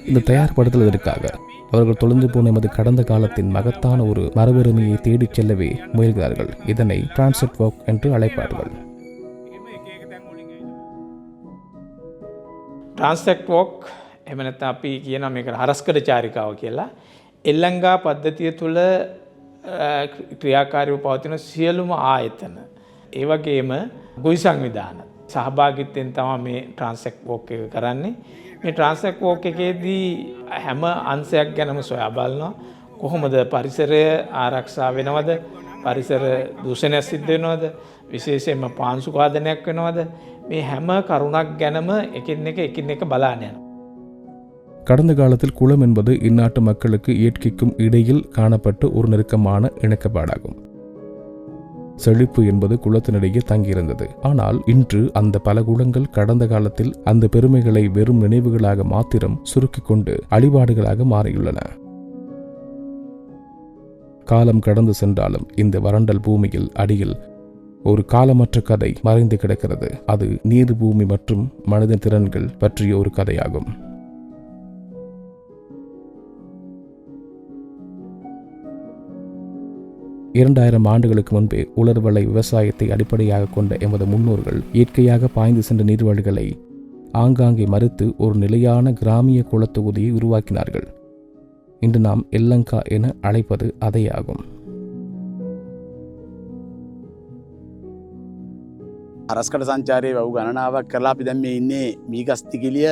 இந்த தயார்படுத்துவதற்காக அவர்கள் தொலைந்து போன எமது கடந்த காலத்தின் மகத்தான ஒரு மரபெருமையை தேடிச் செல்லவே முயல்கிறார்கள். இதனை டிரான்செட் வாக் என்று அழைப்பார்கள். ට්‍රාන්සෙක්ට් වොක් එහෙම නැත්නම් අපි කියනවා මේකට හරස්කඩ චාරිකාව කියලා. එල්ලංගා පද්ධතිය තුළ ක්‍රියාකාරීව පවතින සියලුම ආයතන ඒ වගේම ගොවි සංවිධාන සහභාගීත්වයෙන් තමයි මේ ට්‍රාන්සෙක්ට් වොක් එක කරන්නේ. මේ ට්‍රාන්සෙක්ට් වොක් එකේදී හැම අංශයක් ගැනම සොයා බලනවා. කොහොමද පරිසරය ආරක්ෂා වෙනවද? පරිසර දූෂණය සිද්ධ වෙනවද? විශේෂයෙන්ම පාංශු ඝාතනයක් වෙනවද? මේ හැම කරුණක් ගැනම එකින් එක බලාගෙන යනවා. கடந்த காலத்தில் குளம் என்பது இந்நாட்டு மக்களுக்கு இயற்கைக்கும் இடையில் காணப்பட்ட ஒரு நெருக்கமான இணக்கப்பாடாகும். செழிப்பு என்பது குளத்தினிடையே தங்கியிருந்தது. ஆனால் இன்று அந்த பல குளங்கள் கடந்த காலத்தில் அந்த பெருமைகளை வெறும் நினைவுகளாக மாத்திரம் சுருக்கிக் கொண்டு அழிபாடுகளாக மாறியுள்ளன. காலம் கடந்து சென்றாலும் இந்த வறண்டல் பூமியில் அடியில் ஒரு காலமற்ற கதை மறைந்து கிடக்கிறது. அது நீர், பூமி மற்றும் மனித திறன்கள் பற்றிய ஒரு கதையாகும். இரண்டாயிரம் ஆண்டுகளுக்கு முன்பே உலர்வலை விவசாயத்தை அடிப்படையாக கொண்ட எமது முன்னோர்கள் இயற்கையாக பாய்ந்து சென்ற நீர்வழிகளை ஆங்காங்கே மறுத்து ஒரு நிலையான கிராமிய குளத்தொகுதியை உருவாக்கினார்கள். இன்று நாம் எல்லங்கா என அழைப்பது அதையாகும். හරස්කඩ සංචාරයේ වැව් ගණනාවක් කරලා අපි දැන් මේ ඉන්නේ මීගස්තිගිලිය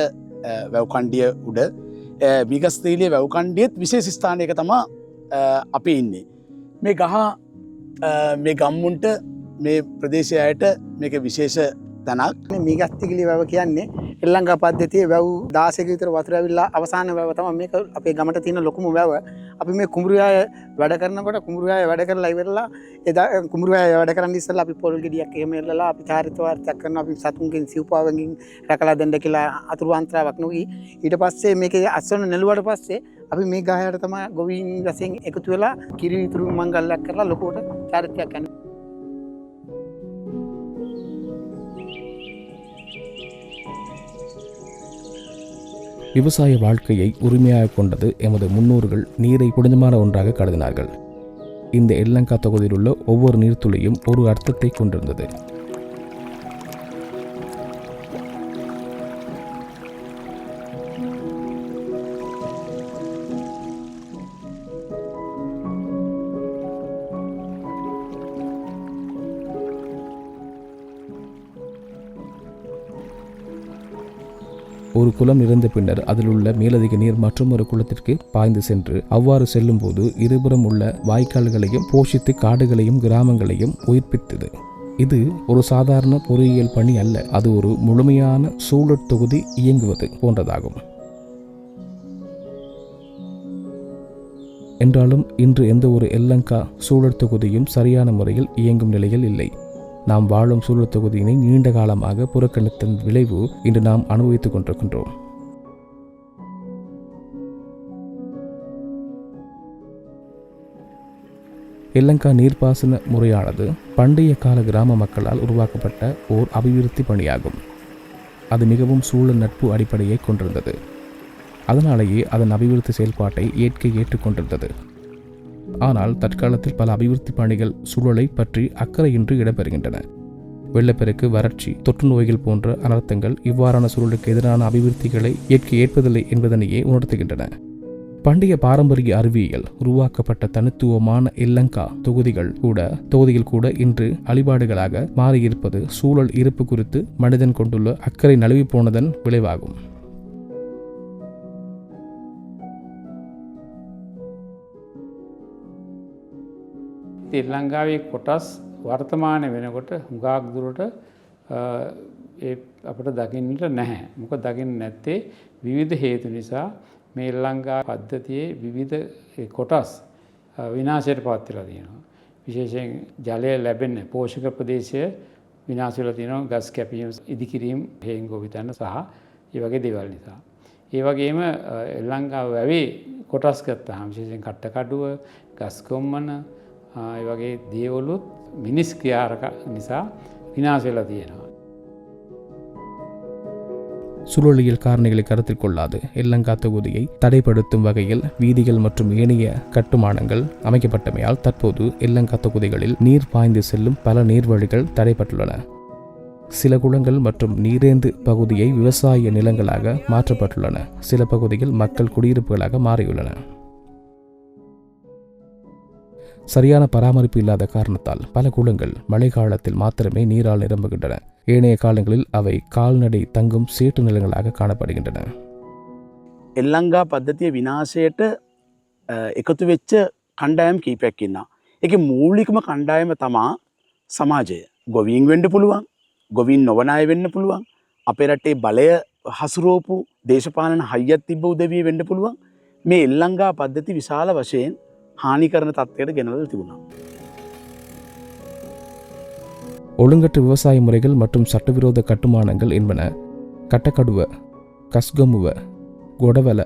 වැව් කණ්ඩිය උඩ. මීගස්තිගිලිය වැව් කණ්ඩියෙත් විශේෂ ස්ථානයක තමයි අපි ඉන්නේ. මේ ගහ මේ ගම්මුන්ට මේ ප්‍රදේශය අයට මේක විශේෂ තැනක්. මීගස්තිගිලිය වැව කියන්නේ එල්ලංගා පද්ධතියේ වැව් 16ක විතර වතුර ඇවිල්ලා අවසාන වැව තමයි මේක. අපේ ගමට තියෙන ලොකුම වැව. අපි මේ කුඹුරුයාය වැඩ කරනකොට කුඹුරුයාය වැඩ කරලා ඉවරලා එදා කුඹුරුයාය වැඩ කරන්න ඉස්සෙල්ලා අපි පොල් ගෙඩියක් එහෙම එල්ලලා අපි චාරිත්‍ර වාර්තයක් කරනවා. අපි සතුන්ගෙන් සිව්පාවකින් රැකලා දෙන්න කියලා අතුරු අන්තරාවක් නොවි. ඊට පස්සේ මේකේ අස්වන නෙළුවට පස්සේ අපි මේ ගහයට තමයි ගොවීන් වශයෙන් එකතු වෙලා කිරි විතුරු මංගල්‍යයක් කරලා ලොකුවට චාරිත්‍රයක් කරනවා. விவசாய வாழ்க்கையை உரிமையாக கொண்டது எமது முன்னோர்கள் நீரை புனிதமான ஒன்றாக கருதினார்கள். இந்த எல்லங்கா தொகுதியில் உள்ள ஒவ்வொரு நீர்த்துளியும் ஒரு அர்த்தத்தை கொண்டிருந்தது. ஒரு குளம் இருந்த பின்னர் அதில் உள்ள மேலதிக நீர் மற்றும் ஒரு குளத்திற்கு பாய்ந்து சென்று அவ்வாறு செல்லும் போது இருபுறம் உள்ள வாய்க்கால்களையும் போஷித்து காடுகளையும் கிராமங்களையும் உயிர்ப்பித்தது. இது ஒரு சாதாரண பொறியியல் பணி அல்ல, அது ஒரு முழுமையான சூழற் தொகுதி இயங்குவது போன்றதாகும். என்றாலும் இன்று எந்த ஒரு எல்லங்கா சூழற் தொகுதியும் சரியான முறையில் இயங்கும் நிலையில் இல்லை. நாம் வாழும் சூழல் தொகுதியினை நீண்ட காலமாக புறக்கணித்தன் விளைவு இன்று நாம் அனுபவித்துக் கொண்டிருக்கின்றோம். எல்லங்கா நீர்ப்பாசன முறையானது பண்டைய கால கிராம மக்களால் உருவாக்கப்பட்ட ஓர் அபிவிருத்தி பணியாகும். அது மிகவும் சூழல் நட்பு அடிப்படையை கொண்டிருந்தது. அதனாலேயே அதன் அபிவிருத்தி செயல்பாட்டை இயற்கை ஏற்றுக்கொண்டிருந்தது. ஆனால் தற்காலத்தில் பல அபிவிருத்தி பணிகள் சூழலை பற்றி அக்கறையின்றி இடம்பெறுகின்றன. வெள்ளப்பெருக்கு, வறட்சி, தொற்று நோய்கள் போன்ற அனர்த்தங்கள் இவ்வாறான சூழலுக்கு எதிரான அபிவிருத்திகளை இயற்கை ஏற்பதில்லை என்பதனையே உணர்த்துகின்றன. பண்டைய பாரம்பரிய அறிவியல் உருவாக்கப்பட்ட தனித்துவமான எல்லங்கா தொகுதிகள் கூட இன்று அழிபாடுகளாக மாறியிருப்பது சூழல் இருப்பு குறித்து மனிதன் கொண்டுள்ள அக்கறை நழுவி போனதன் விளைவாகும். ශ්‍රී ලංකාවේ කොටස් වර්තමාන වෙනකොට හුඟක් දුරට අපිට දකින්නට නැහැ. මොකද දකින්න නැත්තේ විවිධ හේතු නිසා මේ ලංකා පද්ධතියේ විවිධ කොටස් විනාශයට පත් වෙලා තියෙනවා. විශේෂයෙන් ජලය ලැබෙන්නේ පෝෂක ප්‍රදේශය විනාශ වෙලා තියෙනවා. ගස් කැපීම්, ඉදිකිරීම්, හේන් ගොවිතැන සහ ඒ වගේ දේවල් නිසා. ඒ වගේම ලංකාව වැවේ කොටස් ගත්තාම විශේෂයෙන් කට්ටකඩුව, ගස්කොම්මන ඒ වගේ දේවලුත් මිනිස් ක්‍රියාරක නිසා විනාශ වෙලා තියෙනවා. சூழலியல் காரணிகளை கருத்தில் கொள்ளாது எல்லங்கா தொகுதியை தடைப்படுத்தும் வகையில் வீதிகள் மற்றும் ஏனைய கட்டுமானங்கள் அமைக்கப்பட்டமையால் தற்போது எல்லங்கா தொகுதிகளில் நீர் பாய்ந்து செல்லும் பல நீர்வழிகள் தடைப்பட்டுள்ளன. சில குளங்கள் மற்றும் நீரேந்து பகுதியை விவசாய நிலங்களாக மாற்றப்பட்டுள்ளன. சில பகுதிகள் மக்கள் குடியிருப்புகளாக மாறியுள்ளன. சரியான பராமரிப்பு இல்லாத காரணத்தால் பல குளங்கள் மழை காலத்தில் மாத்திரமே நீரால் நிரம்புகின்றன. ஏனைய காலங்களில் அவை கால்நடை தங்கும் சேட்டு நிலங்களாக காணப்படுகின்றன. එල්ලංගා පද්ධතිය විනාශයට එකතු වෙච්ච කණ්ඩායම් කීපයක් ඉන්නවා. ඒකේ මූලිකම කණ්ඩායම තමා සමාජය. ගොවීන් වෙන්න පුළුවන්, ගොවීන් නොවන අය වෙන්න පුළුවන්, අපේ රටේ බලය හසුරුවපු දේශපාලන හයියක් තිබ්බ උදවිය වෙන්න පුළුවන්. මේ එල්ලංගා පද්ධති විශාල වශයෙන් හානි කරන තත්ත්වයට ගෙනල්ලා තිබුණා. ஒழுங்கற்ற விவசாய முறைகள் மற்றும் சட்டவிரோத கட்டுமானங்கள் என்பன கட்டக்கடுவ, கஸ்கமுவ, கொடவல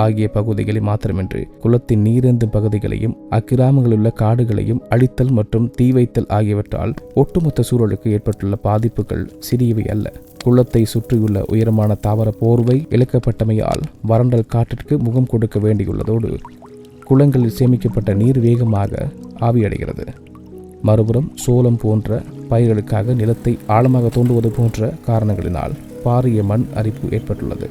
ஆகிய பகுதிகளை மாத்திரமின்றி குளத்தின் நீரேந்தும் பகுதிகளையும் அக்கிராமங்களிலுள்ள காடுகளையும் அழித்தல் மற்றும் தீ வைத்தல் ஆகியவற்றால் ஒட்டுமொத்த சூழலுக்கு ஏற்பட்டுள்ள பாதிப்புகள் சிறியவை அல்ல. குளத்தை சுற்றியுள்ள உயரமான தாவர போர்வை இழக்கப்பட்டமையால் வறண்டல் காற்றிற்கு முகம் கொடுக்க வேண்டியுள்ளதோடு குளங்களில் சேமிக்கப்பட்ட நீர் வேகமாக ஆவியடைகிறது. மறுபுறம் சோளம் போன்ற பயிர்களுக்காக நிலத்தை ஆழமாக தோண்டுவது போன்ற காரணங்களினால் பாரிய மண் அரிப்பு ஏற்பட்டுள்ளது.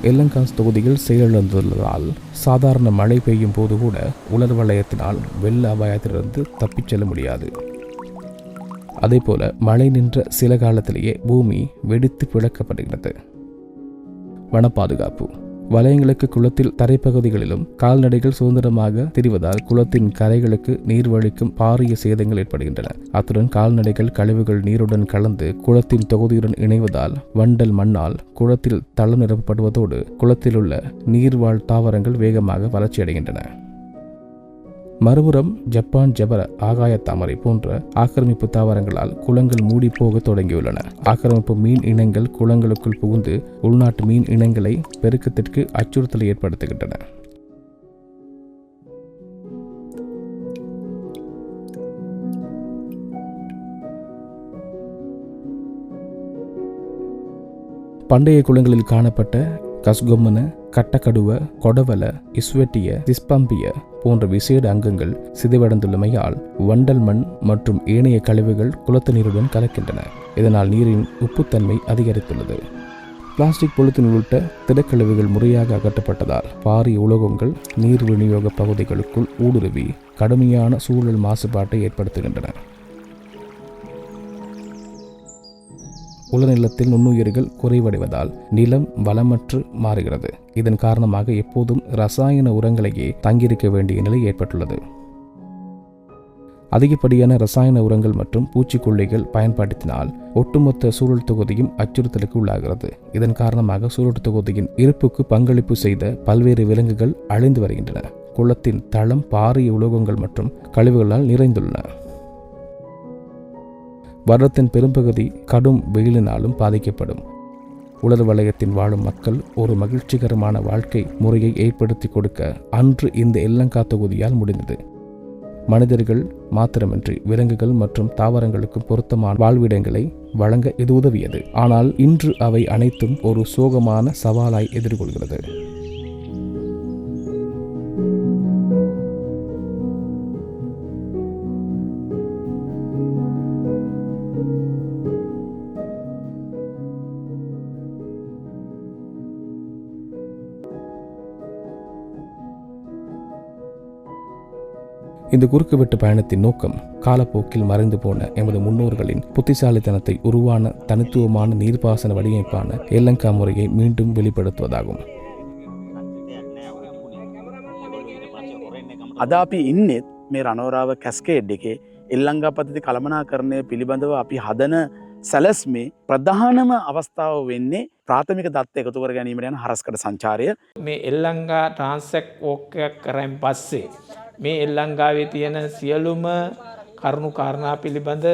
எல்லங்காஸ் தொகுதியில் செயலிழந்துள்ளதால் சாதாரண மழை பெய்யும் போது கூட உலர் வளையத்தினால் வெள்ள அபாயத்திலிருந்து தப்பிச் செல்ல முடியாது. அதேபோல மழை நின்ற சில காலத்திலேயே பூமி வெடித்து பிளக்கப்படுகிறது. வன பாதுகாப்பு வலயங்களுக்கு குளத்தில் தரைப்பகுதிகளிலும் கால்நடைகள் சுதந்திரமாக திரிவதால் குளத்தின் கரைகளுக்கு நீர்வழிக்கும் பாரிய சேதங்கள் ஏற்படுகின்றன. அத்துடன் கால்நடைகள் கழிவுகள் நீருடன் கலந்து குளத்தின் தொகுதியுடன் இணைவதால் வண்டல் மண்ணால் குளத்தில் தளம் நிரப்பப்படுவதோடு குளத்திலுள்ள நீர்வாழ் தாவரங்கள் வேகமாக வளர்ச்சியடைகின்றன. மறுபுறம் ஜப்பான் ஜபர ஆகாய தாமரை போன்ற ஆக்கிரமிப்பு தாவரங்களால் குளங்கள் மூடி போக தொடங்கியுள்ளன. ஆக்கிரமிப்பு மீன் இனங்கள் குளங்களுக்குள் புகுந்து உள்நாட்டு மீன் இனங்களை பெருக்கத்திற்கு அச்சுறுத்தலை ஏற்படுத்துகின்றன. பண்டைய குளங்களில் காணப்பட்ட கஸ்கொம்மன, கட்டக்கடுவ, கொடவல, இஸ்வெட்டிய, திஸ்பம்பிய போன்ற விசேட அங்கங்கள் சிதைவடைந்துள்ளமையால் வண்டல் மண் மற்றும் ஏனைய கழிவுகள் குளத்து நீருடன் கலக்கின்றன. இதனால் நீரின் உப்புத்தன்மை அதிகரித்துள்ளது. பிளாஸ்டிக், பொலித்தீன் உள்ளிட்ட திடக்கழிவுகள் முறையாக அகற்றப்பட்டதால் பாரிய உலோகங்கள் நீர் விநியோக பகுதிகளுக்குள் ஊடுருவி கடுமையான சூழல் மாசுபாட்டை ஏற்படுத்துகின்றன. உலர்நிலத்தில் நுண்ணுயிர்கள் குறைவடைவதால் நிலம் வளமற்று மாறுகிறது. இதன் காரணமாக எப்போதும் ரசாயன உரங்களையே தங்கியிருக்க வேண்டிய நிலை ஏற்பட்டுள்ளது. அதிகப்படியான ரசாயன உரங்கள் மற்றும் பூச்சிக்கொல்லிகள் பயன்பாட்டினால் ஒட்டுமொத்த சூழல் தொகுதியும் அச்சுறுத்தலுக்கு உள்ளாகிறது. இதன் காரணமாக சூழல் தொகுதியின் இருப்புக்கு பங்களிப்பு செய்த பல்வேறு விலங்குகள் அழிந்து வருகின்றன. குளத்தின் தளம் பாரிய உலோகங்கள் மற்றும் கழிவுகளால் நிறைந்துள்ளன. வருடத்தின் பெரும்பகுதி கடும் வெயிலினாலும் பாதிக்கப்படும். உலர் வலயத்தின் வாழும் மக்கள் ஒரு மகிழ்ச்சிகரமான வாழ்க்கை முறையை ஏற்படுத்தி கொடுக்க அன்று இந்த எல்லங்கா தொகுதியால் முடிந்தது. மனிதர்கள் மாத்திரமின்றி விலங்குகள் மற்றும் தாவரங்களுக்கும் பொருத்தமான வாழ்விடங்களை வழங்க இது உதவியது. ஆனால் இன்று அவை அனைத்தும் ஒரு சோகமான சவாலாய் எதிர்கொள்கிறது. இந்த குறுக்குவெட்டு பயணத்தின் நோக்கம் காலப்போக்கில் மறைந்து போன எமது முன்னோர்களின் புத்திசாலித்தனத்தை உருவான தனித்துவமான நீர்ப்பாசன வடிவமைப்பான எல்லங்கா முறையை மீண்டும் வெளிப்படுத்துவதாகும். අද අපි ඉන්නෙත් මේ රණෝරාව කැස්කේඩ් එකේ එල්ලංගා පද්ධති කළමනාකරණය පිළිබඳව අපි හදන සැලැස්මේ ප්‍රධානම අවස්ථාව වෙන්නේ ප්‍රාථමික දත්ත එකතු කර ගැනීමට යන හරස්කඩ සංචාරය. මේ එල්ලංගා ට්‍රාන්සෙක්ට් වෝක් එකක් කරන් පස්සේ මේ එල්ලංගාවේ තියෙන සියලුම කරුණු කාරණා පිළිබඳ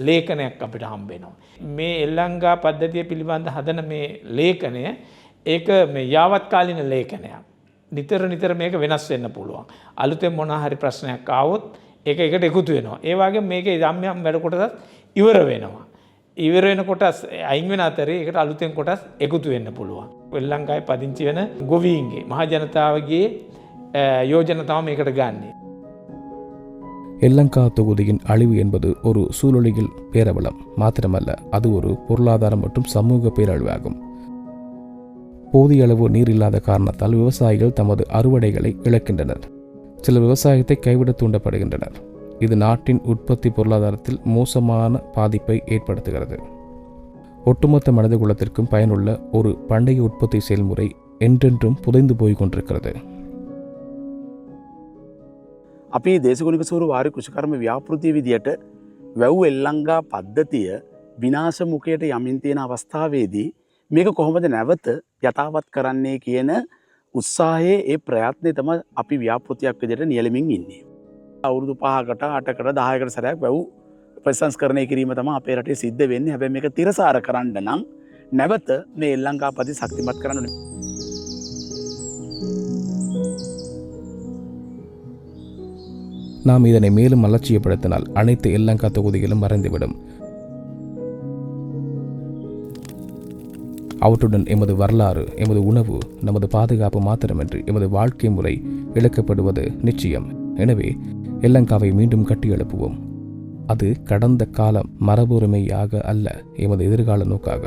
ලේඛනයක් අපිට හම්බෙනවා. මේ එල්ලංගා පද්ධතිය පිළිබඳ හදන මේ ලේඛනය ඒක මේ යාවත්කාලින ලේඛනයක්. නිතර මේක වෙනස් වෙන්න පුළුවන්. අලුතෙන් මොන හරි ප්‍රශ්නයක් ආවොත් ඒක එකට එකතු වෙනවා. ඒ වගේම මේකේ යම් වැඩ කොටසක් ඉවර වෙනවා. ඉවර වෙන කොටස් අයින් වෙන අතරේ ඒකට අලුතෙන් කොටස් එකතු වෙන්න පුළුවන්. එල්ලංගාවේ පදිංචි වෙන ගොවීන්ගේ මහ ජනතාවගේ யோஜனை தான் මේකට ගන්නේ. எல்லங்கா தொகுதியின் அழிவு என்பது ஒரு சூழலியல் பேரவலம் மாத்திரமல்ல, அது ஒரு பொருளாதார மற்றும் சமூக பேரழிவாகும். போதிய அளவு நீர் இல்லாத காரணத்தால் விவசாயிகள் தமது அறுவடைகளை இழக்கின்றனர். சில விவசாயத்தை கைவிட தூண்டப்படுகின்றனர். இது நாட்டின் உற்பத்தி பொருளாதாரத்தில் மோசமான பாதிப்பை ஏற்படுத்துகிறது. ஒட்டுமொத்த மனித குலத்திற்கும் பயனுள்ள ஒரு பண்டைய உற்பத்தி செயல்முறை என்றென்றும் புதைந்து போய் கொண்டிருக்கிறது. අපි දේශගුණික සූරු වාරි කෘෂිකර්ම ව්‍යාපෘතිය විදියට වැව් එල්ලංගා පද්ධතිය විනාශ මුඛයට යමින් තියෙන අවස්ථාවේදී මේක කොහොමද නැවත යථාවත් කරන්නේ කියන උත්සාහයේ ඒ ප්‍රයත්නය තමයි අපි ව්‍යාපෘතියක් විදියට නියැලෙමින් ඉන්නේ. අවුරුදු 5කට 8කට 10කට සැරයක් වැව් ප්‍රසංස්කරණය කිරීම තමයි අපේ රටේ සිද්ධ වෙන්නේ. හැබැයි මේක තිරසාර කරන්න නම් නැවත මේ එල්ලංගා පද්ධතිය ශක්තිමත් කරන්න ඕනේ. நாம் இதனை மேலும் அலட்சியப்படுத்தினால் அனைத்து எல்லங்கா தொகுதிகளும் மறைந்துவிடும். அவற்றுடன் எமது வரலாறு, எமது உணவு, நமது பாதுகாப்பு மாத்திரமின்றி எமது வாழ்க்கை முறை இழக்கப்படுவது நிச்சயம். எனவே எல்லங்காவை மீண்டும் கட்டியெழுப்புவோம். அது கடந்த காலம் மரபுரிமையாக அல்ல, எமது எதிர்கால நோக்காக.